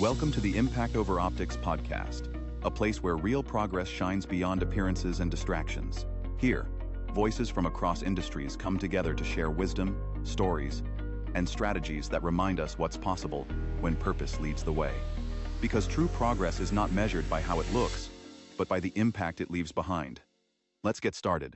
Welcome to the Impact Over Optics podcast, a place where real progress shines beyond appearances and distractions. Here, voices from across industries come together to share wisdom, stories, and strategies that remind us what's possible when purpose leads the way. Because true progress is not measured by how it looks, but by the impact it leaves behind. Let's get started.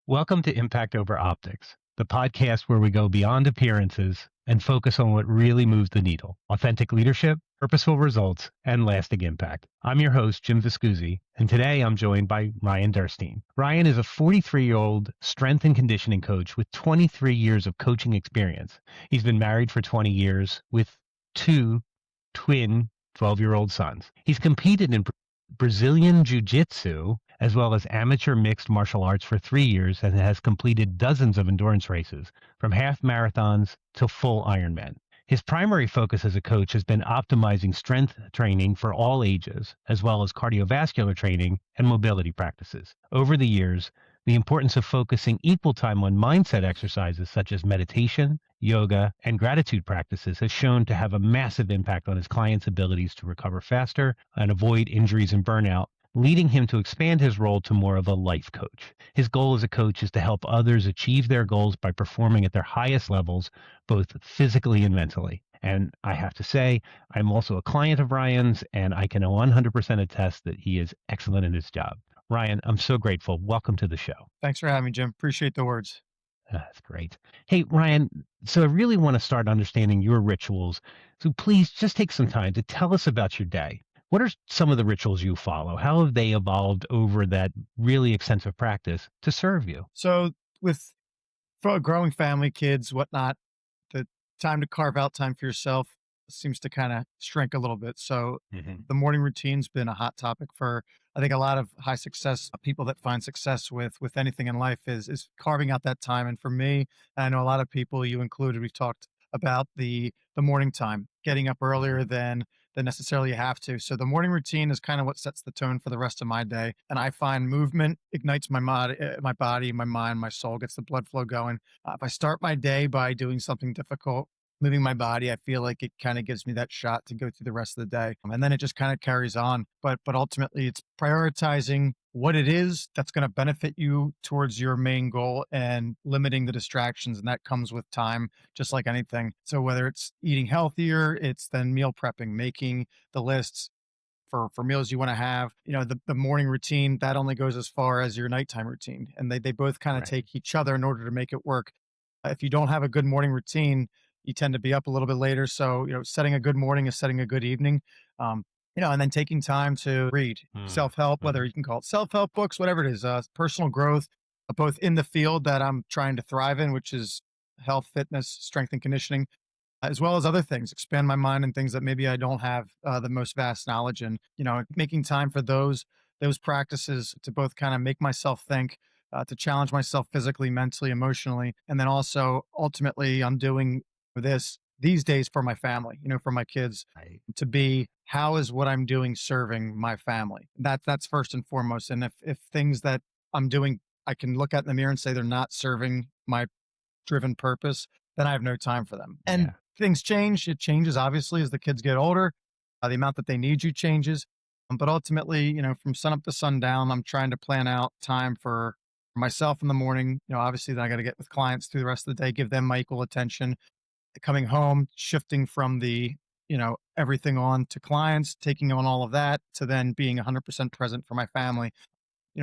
Welcome to Impact Over Optics, the podcast where we go beyond appearances and focus on what really moves the needle: authentic leadership, purposeful results, and lasting impact. I'm your host, Jim Viscusi, and today I'm joined by Ryan Derstine. Ryan is a 43-year-old strength and conditioning coach with 23 years of coaching experience. He's been married for 20 years with two twin 12-year-old sons. He's competed in Brazilian Jiu-Jitsu as well as amateur mixed martial arts for 3 years and has completed dozens of endurance races, from half marathons to full Ironman. His primary focus as a coach has been optimizing strength training for all ages, as well as cardiovascular training and mobility practices. Over the years, the importance of focusing equal time on mindset exercises such as meditation, yoga, and gratitude practices has shown to have a massive impact on his clients' abilities to recover faster and avoid injuries and burnout, leading him to expand his role to more of a life coach. His goal as a coach is to help others achieve their goals by performing at their highest levels, both physically and mentally. And I have to say, I'm also a client of Ryan's, and I can 100% attest that he is excellent in his job. Ryan, I'm so grateful. Welcome to the show. Thanks for having me, Jim. Appreciate the words. That's great. Hey, Ryan, so I really want to start understanding your rituals. So please just take some time to tell us about your day. What are some of the rituals you follow? How have they evolved over that really extensive practice to serve you? So for a growing family, kids, whatnot, the time to carve out time for yourself seems to kind of shrink a little bit. So the morning routine's been a hot topic for, I think, a lot of high success people that find success with anything in life is carving out that time. And for me, and I know a lot of people, you included, we've talked about the morning time, getting up earlier than necessarily you have to. So the morning routine is kind of what sets the tone for the rest of my day. And I find movement ignites my body, my mind, my soul, gets the blood flow going. If I start my day by doing something difficult, moving my body, I feel like it kind of gives me that shot to go through the rest of the day. And then it just kind of carries on. But ultimately, it's prioritizing what it is that's going to benefit you towards your main goal and limiting the distractions. And that comes with time, just like anything. So whether it's eating healthier, it's then meal prepping, making the lists for meals you want to have. You know, the morning routine, that only goes as far as your nighttime routine. And they both kind of take each other in order to make it work. If you don't have a good morning routine, you tend to be up a little bit later. So, setting a good morning is setting a good evening. And then taking time to read self-help, whether you can call it self-help books, whatever it is, personal growth, both in the field that I'm trying to thrive in, which is health, fitness, strength and conditioning, as well as other things, expand my mind and things that maybe I don't have the most vast knowledge in, making time for those practices to both kind of make myself think, to challenge myself physically, mentally, emotionally. And then also ultimately I'm doing these days for my family, for my kids, to be, how is what I'm doing serving my family? That's first and foremost. And if things that I'm doing, I can look at in the mirror and say they're not serving my driven purpose, then I have no time for them. And things change. It changes, obviously, as the kids get older. The amount that they need you changes. But ultimately, from sun up to sundown, I'm trying to plan out time for myself in the morning. Obviously, then I got to get with clients through the rest of the day, give them my equal attention. Coming home, shifting from the, everything on to clients, taking on all of that, to then being 100% present for my family,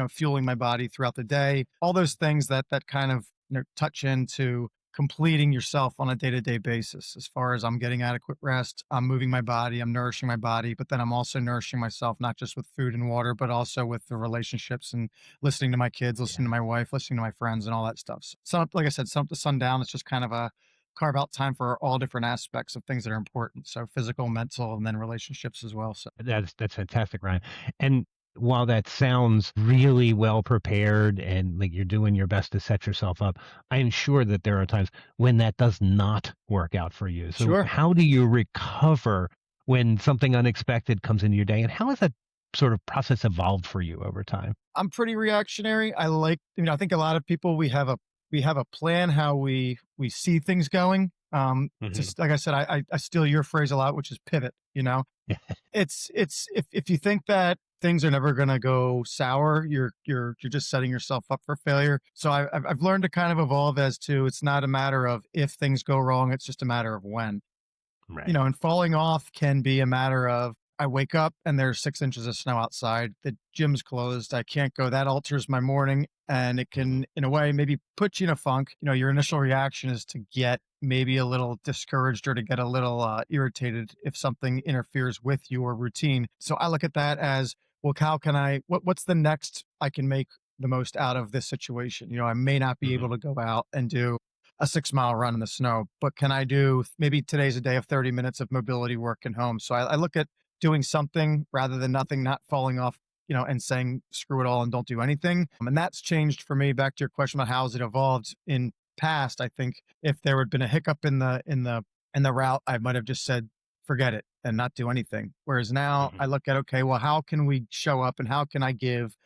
fueling my body throughout the day, all those things that kind of, touch into completing yourself on a day-to-day basis. As far as I'm getting adequate rest, I'm moving my body, I'm nourishing my body, but then I'm also nourishing myself, not just with food and water, but also with the relationships and listening to my kids, listening to my wife, listening to my friends and all that stuff. So like I said, sun up to sundown, it's just kind of a carve out time for all different aspects of things that are important. So physical, mental, and then relationships as well. So That's fantastic, Ryan. And while that sounds really well prepared and like you're doing your best to set yourself up, I am sure that there are times when that does not work out for you. So Sure. How do you recover when something unexpected comes into your day? And how has that sort of process evolved for you over time? I'm pretty reactionary. I think a lot of people, we have a plan how we see things going. Hmm. Just like I said, I steal your phrase a lot, which is pivot, you know, it's if you think that things are never going to go sour, you're just setting yourself up for failure. So I've learned to kind of evolve as to, it's not a matter of if things go wrong, it's just a matter of when. Right. And falling off can be a matter of, I wake up and there's 6 inches of snow outside. The gym's closed. I can't go. That alters my morning. And it Hmm. can, in a way, maybe put you in a funk. Your initial reaction is to get maybe a little discouraged or to get a little irritated if something interferes with your routine. So I look at that as, well, how can what's the next I can make the most out of this situation? I may not be Hmm. able to go out and do a 6 mile run in the snow, but can I do, maybe today's a day of 30 minutes of mobility work and home? So I look at doing something rather than nothing, not falling off, and saying screw it all and don't do anything. And that's changed for me. Back to your question about how has it evolved in past, I think if there had been a hiccup in the route, I might have just said forget it and not do anything. Whereas now Hmm. I look at, okay, well, how can we show up and how can I give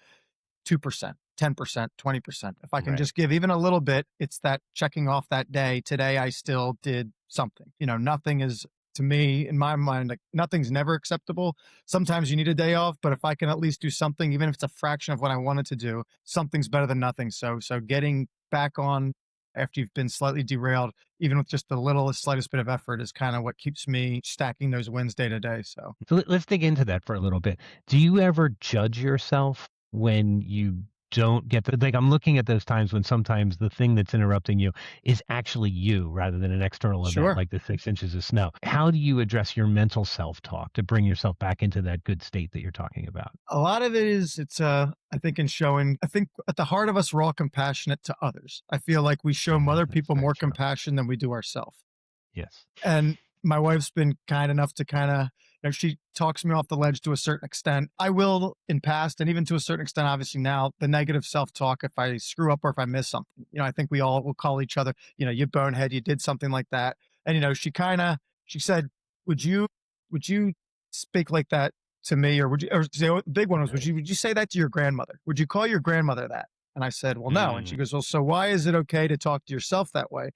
2%, 10%, 20%? If I can Right. just give even a little bit, it's that checking off that day. Today, I still did something. Nothing is, to me, in my mind, like nothing's never acceptable. Sometimes you need a day off, but if I can at least do something, even if it's a fraction of what I wanted to do, something's better than nothing. So getting back on after you've been slightly derailed, even with just the littlest, slightest bit of effort, is kind of what keeps me stacking those wins day to day. So So let's dig into that for a little bit. Do you ever judge yourself when you don't get the, like, I'm looking at those times when sometimes the thing that's interrupting you is actually you rather than an external event sure. like the 6 inches of snow. How do you address your mental self-talk to bring yourself back into that good state that you're talking about? A lot of it is, I think in showing, I think at the heart of us, we're all compassionate to others. I feel like we show other That's people very more true. compassion than we do ourselves. Yes. And my wife's been kind enough to kind of, she talks me off the ledge to a certain extent. I will in past, and even to a certain extent, obviously now, the negative self-talk, if I screw up or if I miss something, I think we all will call each other, you bonehead, you did something like that. And, she said, would you speak like that to me? Or the big one was, Right. would you say that to your grandmother? Would you call your grandmother that? And I said, well, no. And she Mm, goes, well, so why is it okay to talk to yourself that way?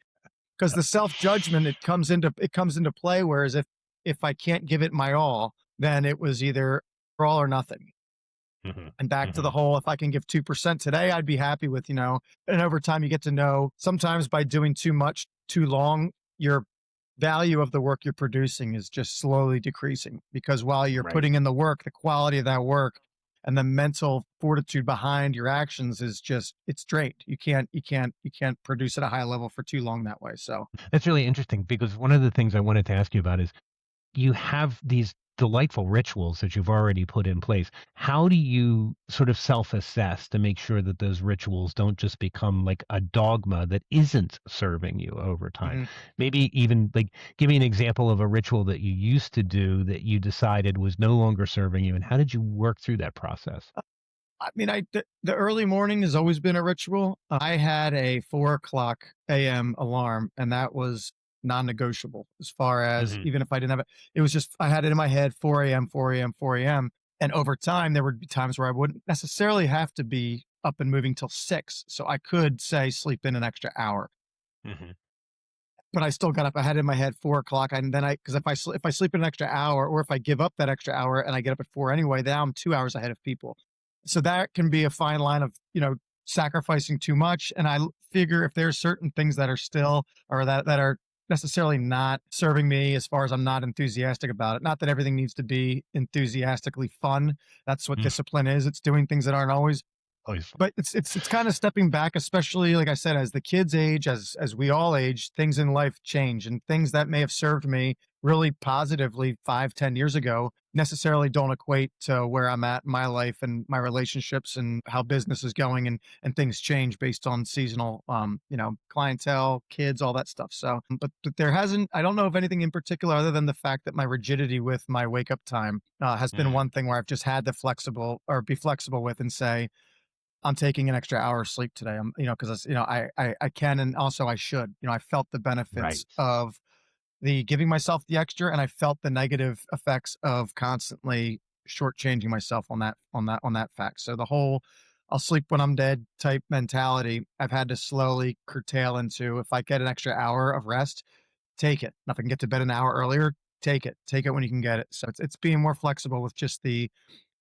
Because yep. the self-judgment, it comes into play, whereas if I can't give it my all, then it was either all or nothing. Hmm. And back to Hmm. the whole, if I can give 2% today, I'd be happy with, and over time you get to know, sometimes by doing too much too long, your value of the work you're producing is just slowly decreasing, because while you're Right. putting in the work, the quality of that work and the mental fortitude behind your actions is just, it's drained. You can't produce at a high level for too long that way. So That's really interesting because one of the things I wanted to ask you about is you have these delightful rituals that you've already put in place. How do you sort of self-assess to make sure that those rituals don't just become like a dogma that isn't serving you over time? mhm. Maybe even like give me an example of a ritual that you used to do that you decided was no longer serving you, and how did you work through that process? I mean, the early morning has always been a ritual. I had a 4 o'clock a.m. alarm, and that was non-negotiable. As far as, Hmm. even if I didn't have it, it was just, I had it in my head, 4 a.m., 4 a.m., 4 a.m. And over time, there would be times where I wouldn't necessarily have to be up and moving till 6, so I could say sleep in an extra hour. Hmm. But I still got up. I had it in my head 4 o'clock, and then because if I sleep in an extra hour, or if I give up that extra hour and I get up at 4 anyway, now I'm 2 hours ahead of people. So that can be a fine line of, sacrificing too much. And figure if there's certain things that are still, or that are necessarily not serving me, as far as I'm not enthusiastic about it. Not that everything needs to be enthusiastically fun. That's what discipline is. It's doing things that aren't always, Always. but it's kind of stepping back, especially like I said, as the kids age, as we all age, things in life change, and things that may have served me really positively 5, 10 years ago necessarily don't equate to where I'm at in my life and my relationships and how business is going, and things change based on seasonal, clientele, kids, all that stuff. So, but there hasn't, I don't know of anything in particular other than the fact that my rigidity with my wake up time has been Mm, one thing where I've just had to be flexible with and say, I'm taking an extra hour of sleep today. Because I can, and also I should. I felt the benefits right. of the giving myself the extra, and I felt the negative effects of constantly shortchanging myself on that fact. So the whole "I'll sleep when I'm dead" type mentality, I've had to slowly curtail into, if I get an extra hour of rest, take it. And if I can get to bed an hour earlier, take it. Take it when you can get it. So it's being more flexible with just the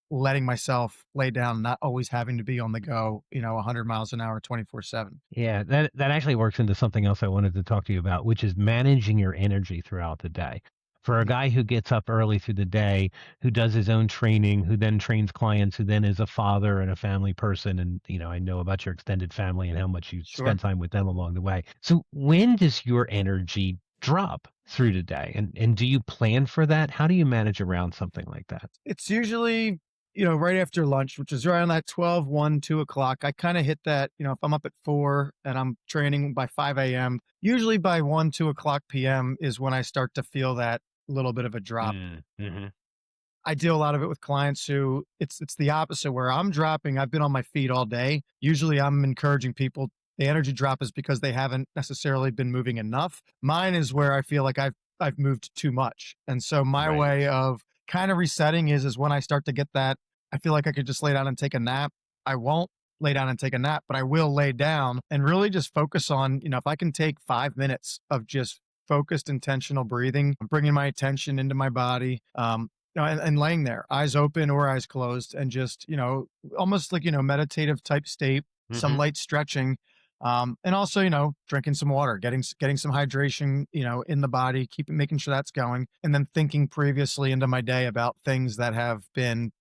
letting myself lay down, not always having to be on the go, 100 miles an hour, 24/7. Yeah, that actually works into something else I wanted to talk to you about, which is managing your energy throughout the day. For a guy who gets up early through the day, who does his own training, who then trains clients, who then is a father and a family person, and I know about your extended family and how much you Sure. spend time with them along the way. So when does your energy drop through the day? And do you plan for that? How do you manage around something like that? It's usually, right after lunch, which is around that 12, 1, 2 o'clock. I kind of hit that, if I'm up at 4 and I'm training by 5 a.m., usually by 1, 2 o'clock p.m. is when I start to feel that little bit of a drop. Mm-hmm. I deal a lot of it with clients who it's the opposite, where I'm dropping. I've been on my feet all day. Usually I'm encouraging people. The energy drop is because they haven't necessarily been moving enough. Mine is where I feel like I've moved too much. And so my Right. way of kind of resetting is when I start to get that, I feel like I could just lay down and take a nap. I won't lay down and take a nap, but I will lay down and really just focus on, if I can take 5 minutes of just focused, intentional breathing, bringing my attention into my body, and laying there, eyes open or eyes closed, and just, almost like, meditative type state, some Mm-hmm. light stretching, and also, drinking some water, getting some hydration, in the body, making sure that's going, and then thinking previously into my day about things that have been,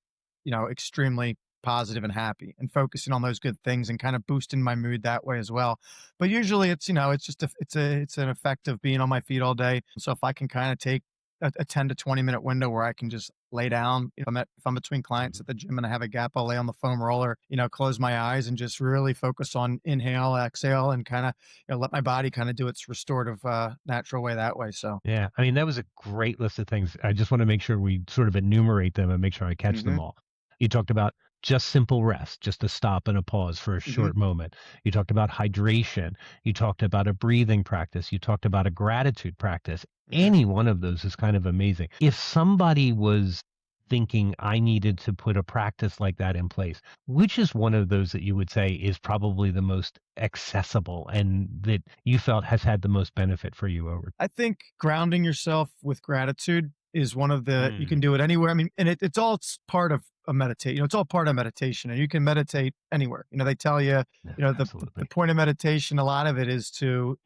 extremely positive and happy, and focusing on those good things and kind of boosting my mood that way as well. But usually it's, it's just it's an effect of being on my feet all day. So if I can kind of take a 10 to 20 minute window where I can just lay down, if I'm between clients at the gym and I have a gap, I'll lay on the foam roller, close my eyes and just really focus on inhale, exhale, and kind of, let my body kind of do its restorative, natural way that way. So, Yeah, I mean, that was a great list of things. I just want to make sure we sort of enumerate them and make sure I catch them hmm all. You talked about just simple rest, just a stop and a pause for a hmm short moment. You talked about hydration. You talked about a breathing practice. You talked about a gratitude practice. hmm Any one of those is kind of amazing. If somebody was thinking I needed to put a practice like that in place, which is one of those that you would say is probably the most accessible and that you felt has had the most benefit for you over? I think grounding yourself with gratitude is one of you can Mm, do it anywhere. I mean, and it's part of a meditate, it's all part of meditation, and you can meditate anywhere. They tell you, yeah, the absolutely. point of meditation, a lot of it is to,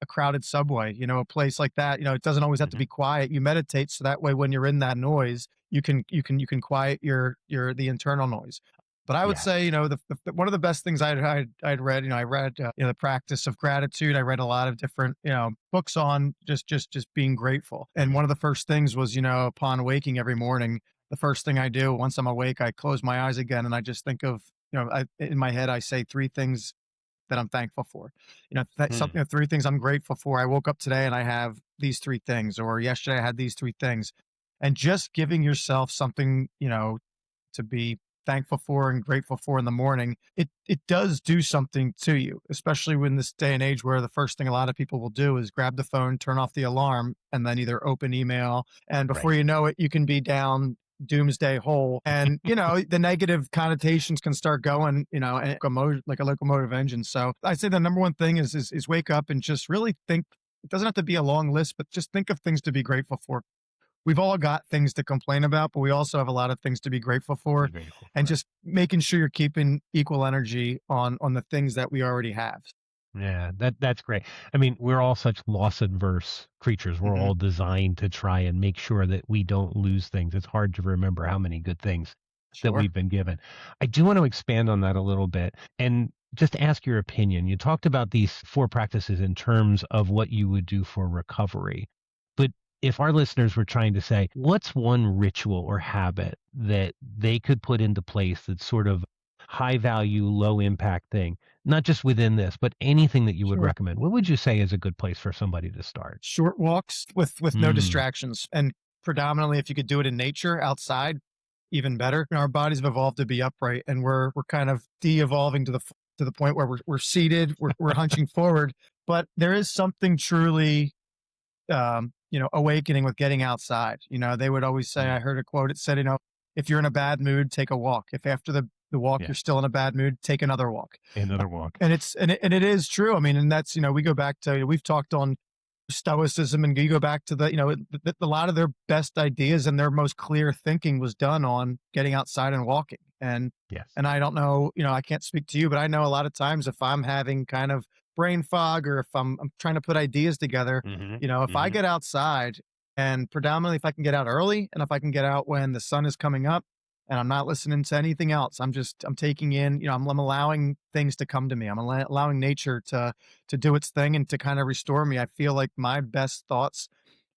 a crowded subway, a place like that, it doesn't always have to Mhm. be quiet. You meditate so that way when you're in that noise, you can quiet the internal noise. But I would say, Yes. one of the best things I'd read, I read, the practice of gratitude. I read a lot of different, books on just being grateful. And one of the first things was, upon waking every morning, the first thing I do once I'm awake, I close my eyes again and I just think of, in my head, I say three things that I'm thankful for. Mm, 3 things I'm grateful for. I woke up today and I have these 3 things, or yesterday I had these 3 things. And just giving yourself something, to be thankful for and grateful for in the morning, it does do something to you, especially when this day and age where the first thing a lot of people will do is grab the phone, turn off the alarm, and then either open email. And before right. you know it, you can be down doomsday hole. And, the negative connotations can start going, and like a locomotive engine. So I'd say the number one thing is wake up and just really think. It doesn't have to be a long list, but just think of things to be grateful for. We've all got things to complain about, but we also have a lot of things to be grateful Be for, grateful and for. just making sure you're keeping equal energy on the things that we already have. Yeah, that's great. I mean, we're all such loss adverse creatures. We're Mhm. all designed to try and make sure that we don't lose things. It's hard to remember how many good things that Sure. we've been given. I do want to expand on that a little bit and just ask your opinion. You talked about these four practices in terms of what you would do for recovery. But if our listeners were trying to say, what's one ritual or habit that they could put into place that's sort of high value, low impact thing, not just within this, but anything that you would Sure. recommend, what would you say is a good place for somebody to start? Short walks with no Mm, distractions, and predominantly if you could do it in nature outside, even better. Our bodies have evolved to be upright, and we're kind of de-evolving to the point where we're seated, we're hunching forward. But there is something truly, awakening with getting outside. They would always say, I mm, heard a quote, it said, if you're in a bad mood, take a walk. If after the walk yeah, you're still in a bad mood, take another walk. another walk. And it is true. I mean, and that's, we go back to, we've talked on stoicism, and you go back to a lot of their best ideas and their most clear thinking was done on getting outside and walking. Yes. And I don't know, I can't speak to you, but I know a lot of times if I'm having kind of brain fog, or if I'm trying to put ideas together, Hmm. if I get outside, and predominantly if I can get out early and if I can get out when the sun is coming up and I'm not listening to anything else, I'm taking in, I'm allowing things to come to me. I'm allowing nature to do its thing and to kind of restore me. I feel like my best thoughts,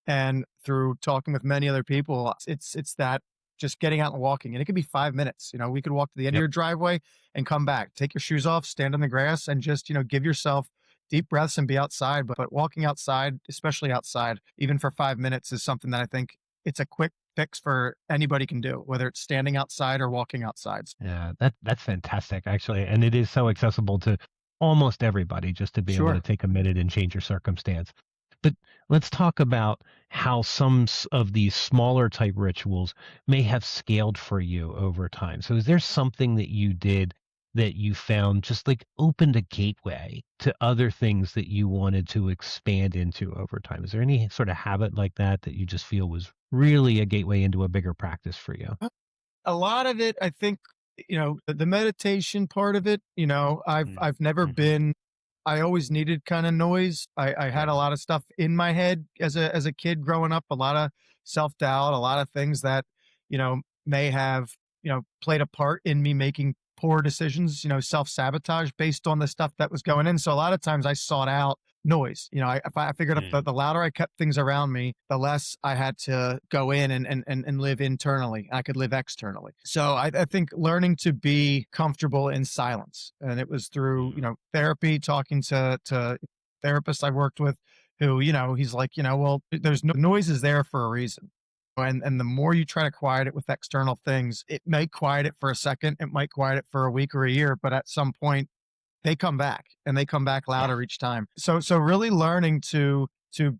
and through talking with many other people, it's that just getting out and walking. And it could be 5 minutes. We could walk to the end of Yep. your driveway and come back, take your shoes off, stand on the grass, and just, give yourself deep breaths and be outside. But walking outside, especially outside, even for 5 minutes, is something that I think it's a quick fix for anybody can do, whether it's standing outside or walking outside. Yeah, that's fantastic, actually, and it is so accessible to almost everybody just to be able to Sure. take a minute and change your circumstance. But let's talk about how some of these smaller type rituals may have scaled for you over time. So, is there something that you did that you found just like opened a gateway to other things that you wanted to expand into over time? Is there any sort of habit like that that you just feel was really a gateway into a bigger practice for you? A lot of it, I think, the meditation part of it, I've never Mm-hmm. been, I always needed kind of noise. I had a Yes. lot of stuff in my head as a kid growing up, a lot of self-doubt, a lot of things that, may have, played a part in me making poor decisions, self-sabotage based on the stuff that was going in. So a lot of times I sought out noise. I figured if the louder I kept things around me, the less I had to go in and live internally. I could live externally. So I think learning to be comfortable in silence, and it was through Mm. therapy, talking to therapists I worked with, who he's like, well, there's no noise is there for a reason. And the more you try to quiet it with external things, it may quiet it for a second, it might quiet it for a week or a year, but at some point they come back, and they come back Yeah. louder each time. So really learning to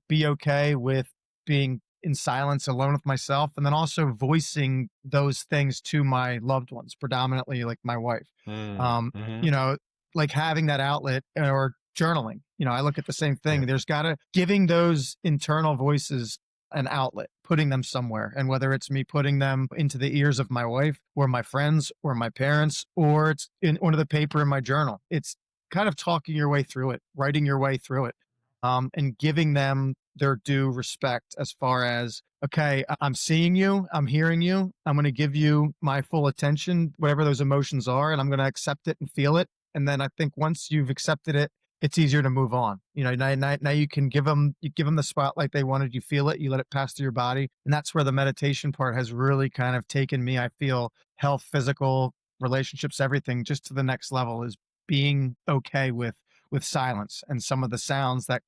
be okay with being in silence alone with myself, and then also voicing those things to my loved ones, predominantly like my wife. Mm. Um, Mhm. you know, like having that outlet, or journaling. I look at the same thing. Yeah. There's gotta giving those internal voices an outlet, putting them somewhere. And whether it's me putting them into the ears of my wife or my friends or my parents, or it's in onto the paper in my journal, it's kind of talking your way through it, writing your way through it, and giving them their due respect as far as, okay, I'm seeing you, I'm hearing you, I'm going to give you my full attention, whatever those emotions are, and I'm going to accept it and feel it. And then I think once you've accepted it, it's easier to move on. Now you can give them the spotlight they wanted. You feel it, you let it pass through your body, and that's where the meditation part has really kind of taken me. I feel health, physical, relationships, everything, just to the next level, is being okay with silence and some of the sounds that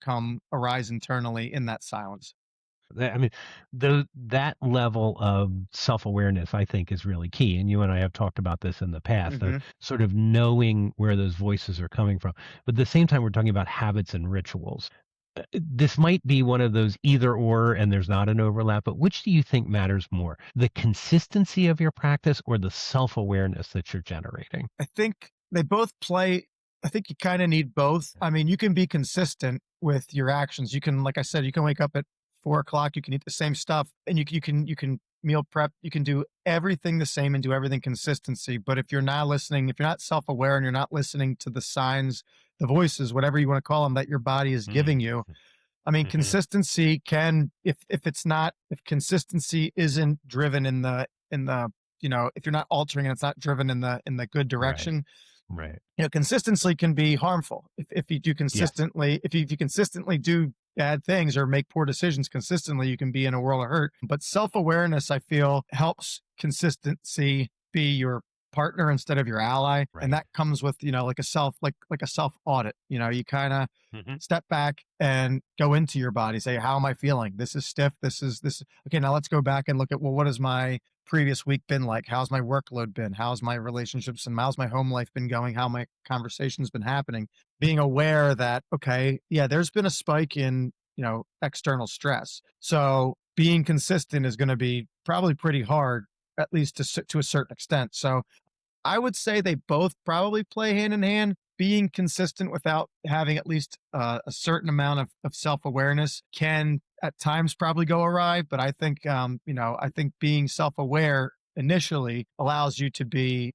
arise internally in that silence. I mean, that level of self-awareness, I think, is really key, and you and I have talked about this in the past, Hmm. sort of knowing where those voices are coming from. But at the same time, we're talking about habits and rituals. This might be one of those either or, and there's not an overlap, but which do you think matters more, the consistency of your practice or the self-awareness that you're generating? I think they both play. I think you kind of need both. I mean, you can be consistent with your actions. You can, like I said, you can wake up at 4 o'clock. You can eat the same stuff, and you can meal prep. You can do everything the same and do everything consistency. But if you're not listening, if you're not self aware and you're not listening to the signs, the voices, whatever you want to call them, that your body is giving Mm. you, I mean, Mhm. consistency can, if consistency isn't driven in the if you're not altering and it's not driven in the good Right. direction, Right. consistency can be harmful. Yes. If you consistently do bad things or make poor decisions consistently, you can be in a world of hurt. But self-awareness, I feel, helps consistency be your partner instead of your ally. And Right. that comes with, like a self audit. You kind of Mhm. step back and go into your body, say, how am I feeling? This is stiff. This. Okay, now let's go back and look at, well, what has my previous week been like? How's my workload been? How's my relationships and how's my home life been going? How my conversations been happening? Being aware that, okay, yeah, there's been a spike in, external stress. So being consistent is going to be probably pretty hard, at least to a certain extent. So I would say they both probably play hand in hand. being consistent without having at least a certain amount of self-awareness can at times probably go awry. But I think, I think being self-aware initially allows you to be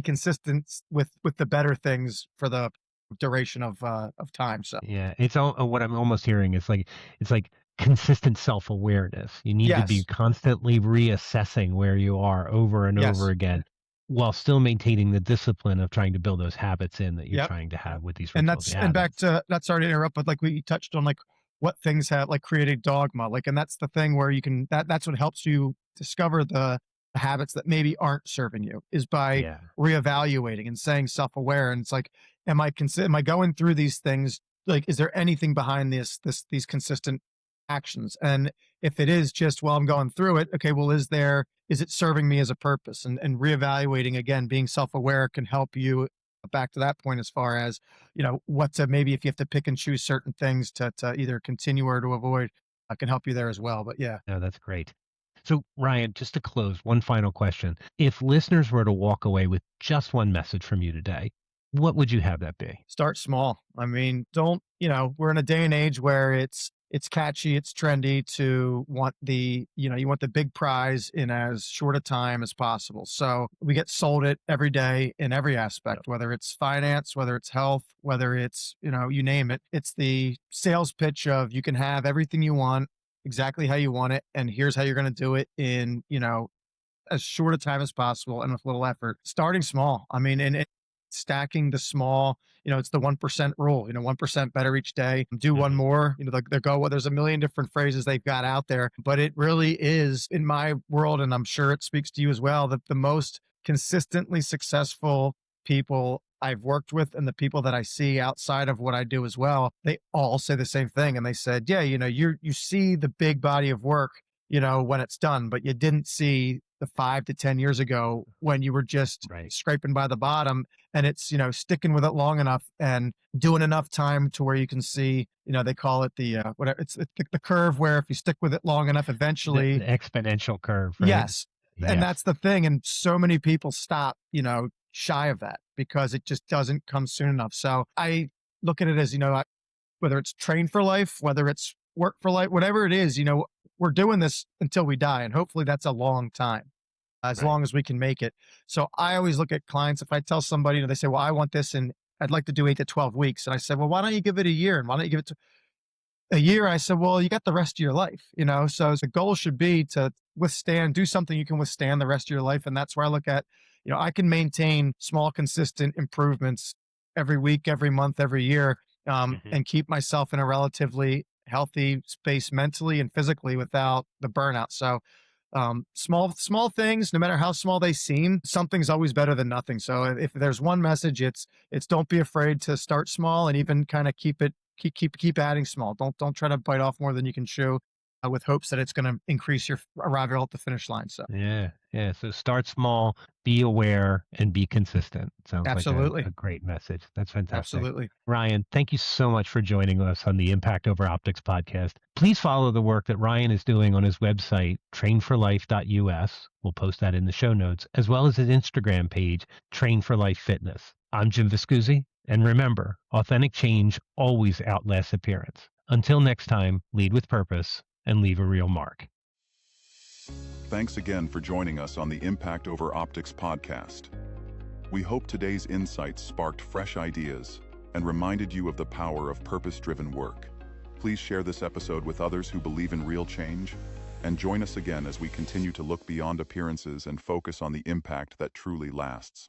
consistent with the better things for the duration of time. So Yeah, it's all what I'm almost hearing is like it's like consistent self-awareness. You need to be yes, constantly reassessing where you are over and over yes, again while still maintaining the discipline of trying to build those habits in that you're yep. trying to have with these And rituals that's you and have. back to not sorry to interrupt, but like we touched on like what things have like created dogma. Like, and that's the thing where you can that's what helps you discover the habits that maybe aren't serving you is by Yeah. reevaluating and saying self-aware. And it's like, am I going through these things? Like, is there anything behind these consistent actions? And if it is just, well, I'm going through it, okay, well, is it serving me as a purpose? And reevaluating again, being self-aware can help you back to that point as far as what to maybe if you have to pick and choose certain things to either continue or to avoid, I can help you there as well. But yeah, No, that's great. So, Ryan, just to close, one final question. If listeners were to walk away with just one message from you today, what would you have that be? start small. I mean, don't, we're in a day and age where it's catchy, it's trendy to want you want the big prize in as short a time as possible. So we get sold it every day in every aspect, whether it's finance, whether it's health, whether it's, you name it. It's the sales pitch of you can have everything you want exactly how you want it. And here's how you're going to do it in, as short a time as possible and with little effort. Starting small. I mean, and stacking the small, it's the 1% rule, 1% better each day. Do one Mhm. more, they go, well, there's a million different phrases they've got out there, but it really is in my world. And I'm sure it speaks to you as well, that the most consistently successful people I've worked with and the people that I see outside of what I do as well, they all say the same thing. And they said, yeah, you see the big body of work, when it's done, but you didn't see the 5 to 10 years ago when you were just Right. scraping by the bottom. And it's, sticking with it long enough and doing enough time to where you can see, they call it the, whatever, it's the curve where if you stick with it long enough, The eventually, exponential curve, right? yes. And Yes. that's the thing. And so many people stop, shy of that because it just doesn't come soon enough. So I look at it as, whether it's train for life, whether it's work for life, whatever it is, we're doing this until we die. And hopefully that's a long time, as Right. long as we can make it. So I always look at clients. If I tell somebody, they say, well, I want this and I'd like to do 8 to 12 weeks. And I said, well, why don't you give it a year? And why don't you give it a year? I said, well, you got the rest of your life, so the goal should be to do something you can withstand the rest of your life. And that's where I look at, I can maintain small, consistent improvements every week, every month, every year, Mhm. and keep myself in a relatively healthy space mentally and physically without the burnout. So, small things, no matter how small they seem, something's always better than nothing. So if there's one message, it's don't be afraid to start small and even kind of keep adding small. Don't try to bite off more than you can chew, with hopes that it's going to increase your arrival at the finish line. So Yeah, yeah. So start small, be aware, and be consistent. Sounds like absolutely, a great message. That's fantastic. absolutely. Ryan, thank you so much for joining us on the Impact Over Optics podcast. Please follow the work that Ryan is doing on his website, trainforlife.us. We'll post that in the show notes, as well as his Instagram page, Train for Life Fitness. I'm Jim Viscusi, and remember, authentic change always outlasts appearance. Until next time, lead with purpose and leave a real mark. Thanks again for joining us on the Impact Over Optics podcast. We hope today's insights sparked fresh ideas and reminded you of the power of purpose-driven work. Please share this episode with others who believe in real change, and join us again as we continue to look beyond appearances and focus on the impact that truly lasts.